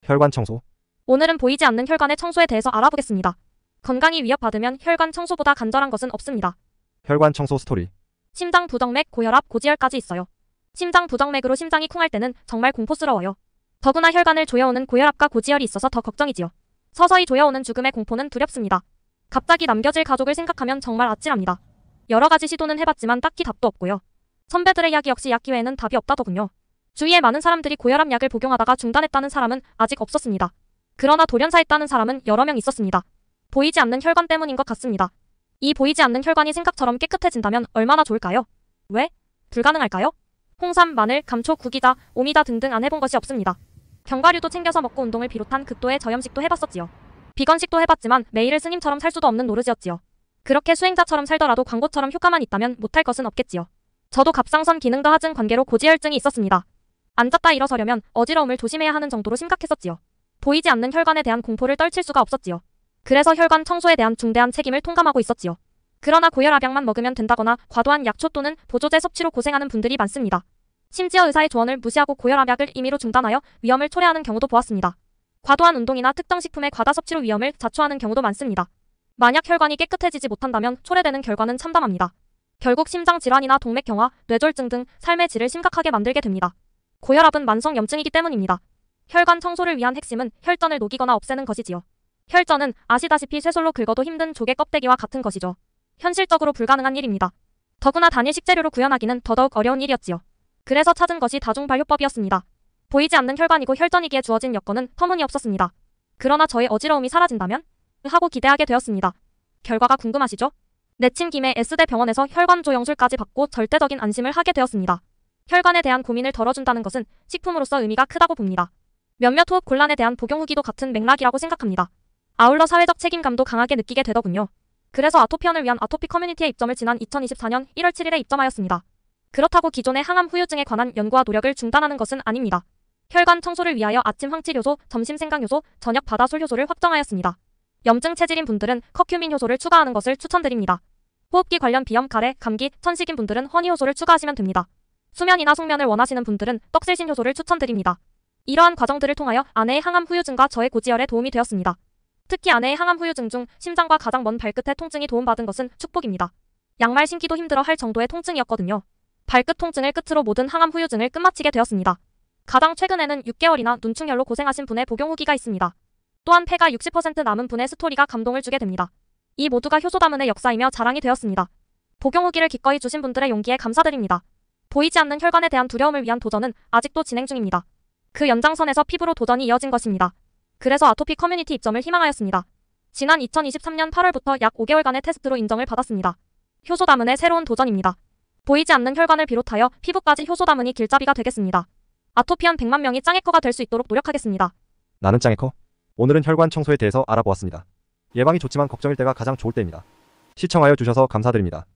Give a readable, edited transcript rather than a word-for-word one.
혈관 청소. 오늘은 보이지 않는 혈관의 청소에 대해서 알아보겠습니다. 건강이 위협받으면 혈관 청소보다 간절한 것은 없습니다. 혈관 청소 스토리. 심장 부정맥, 고혈압, 고지혈까지 있어요. 심장 부정맥으로 심장이 쿵할 때는 정말 공포스러워요. 더구나 혈관을 조여오는 고혈압과 고지혈이 있어서 더 걱정이지요. 서서히 조여오는 죽음의 공포는 두렵습니다. 갑자기 남겨질 가족을 생각하면 정말 아찔합니다. 여러 가지 시도는 해봤지만 딱히 답도 없고요. 선배들의 이야기 역시 약 기회에는 답이 없다더군요. 주위에 많은 사람들이 고혈압 약을 복용하다가 중단했다는 사람은 아직 없었습니다. 그러나 돌연사했다는 사람은 여러 명 있었습니다. 보이지 않는 혈관 때문인 것 같습니다. 이 보이지 않는 혈관이 생각처럼 깨끗해진다면 얼마나 좋을까요? 왜? 불가능할까요? 홍삼, 마늘, 감초, 구기자, 오미자 등등 안 해본 것이 없습니다. 견과류도 챙겨서 먹고 운동을 비롯한 극도의 저염식도 해봤었지요. 비건식도 해봤지만 매일을 스님처럼 살 수도 없는 노릇이었지요. 그렇게 수행자처럼 살더라도 광고처럼 효과만 있다면 못할 것은 없겠지요. 저도 갑상선 기능과 하증 관계로 고지혈증이 있었습니다. 앉았다 일어서려면 어지러움을 조심해야 하는 정도로 심각했었지요. 보이지 않는 혈관에 대한 공포를 떨칠 수가 없었지요. 그래서 혈관 청소에 대한 중대한 책임을 통감하고 있었지요. 그러나 고혈압약만 먹으면 된다거나 과도한 약초 또는 보조제 섭취로 고생하는 분들이 많습니다. 심지어 의사의 조언을 무시하고 고혈압약을 임의로 중단하여 위험을 초래하는 경우도 보았습니다. 과도한 운동이나 특정 식품의 과다 섭취로 위험을 자초하는 경우도 많습니다. 만약 혈관이 깨끗해지지 못한다면 초래되는 결과는 참담합니다. 결국 심장질환이나 동맥경화, 뇌졸중 등 삶의 질을 심각하게 만들게 됩니다. 고혈압은 만성염증이기 때문입니다. 혈관 청소를 위한 핵심은 혈전을 녹이거나 없애는 것이지요. 혈전은 아시다시피 쇠솔로 긁어도 힘든 조개 껍데기와 같은 것이죠. 현실적으로 불가능한 일입니다. 더구나 단일 식재료로 구현하기는 더더욱 어려운 일이었지요. 그래서 찾은 것이 다중발효법이었습니다. 보이지 않는 혈관이고 혈전이기에 주어진 여건은 터무니없었습니다. 그러나 저의 어지러움이 사라진다면? 하고 기대하게 되었습니다. 결과가 궁금하시죠? 내친 김에 S대 병원에서 혈관 조영술까지 받고 절대적인 안심을 하게 되었습니다. 혈관에 대한 고민을 덜어준다는 것은 식품으로서 의미가 크다고 봅니다. 몇몇 호흡 곤란에 대한 복용 후기도 같은 맥락이라고 생각합니다. 아울러 사회적 책임감도 강하게 느끼게 되더군요. 그래서 아토피언을 위한 아토피 커뮤니티에 입점을 지난 2024년 1월 7일에 입점하였습니다. 그렇다고 기존의 항암 후유증에 관한 연구와 노력을 중단하는 것은 아닙니다. 혈관 청소를 위하여 아침 황칠 효소, 점심 생강 효소, 저녁 바다술 효소를 확정하였습니다. 염증 체질인 분들은 커큐민 효소를 추가하는 것을 추천드립니다. 호흡기 관련 비염, 가래, 감기, 천식인 분들은 허니 효소를 추가하시면 됩니다. 수면이나 숙면을 원하시는 분들은 떡실신 효소를 추천드립니다. 이러한 과정들을 통하여 아내의 항암 후유증과 저의 고지혈에 도움이 되었습니다. 특히 아내의 항암 후유증 중 심장과 가장 먼 발끝의 통증이 도움받은 것은 축복입니다. 양말 신기도 힘들어 할 정도의 통증이었거든요. 발끝 통증을 끝으로 모든 항암 후유증을 끝마치게 되었습니다. 가장 최근에는 6개월이나 눈충혈로 고생하신 분의 복용 후기가 있습니다. 또한 폐가 60% 남은 분의 스토리가 감동을 주게 됩니다. 이 모두가 효소다문의 역사이며 자랑이 되었습니다. 복용 후기를 기꺼이 주신 분들의 용기에 감사드립니다. 보이지 않는 혈관에 대한 두려움을 위한 도전은 아직도 진행 중입니다. 그 연장선에서 피부로 도전이 이어진 것입니다. 그래서 아토피 커뮤니티 입점을 희망하였습니다. 지난 2023년 8월부터 약 5개월간의 테스트로 인정을 받았습니다. 효소다문의 새로운 도전입니다. 보이지 않는 혈관을 비롯하여 피부까지 효소다문이 길잡이가 되겠습니다. 아토피언 100만 명이 짱에커가 될 수 있도록 노력하겠습니다. 나는 짱에커. 오늘은 혈관 청소에 대해서 알아보았습니다. 예방이 좋지만 걱정일 때가 가장 좋을 때입니다. 시청하여 주셔서 감사드립니다.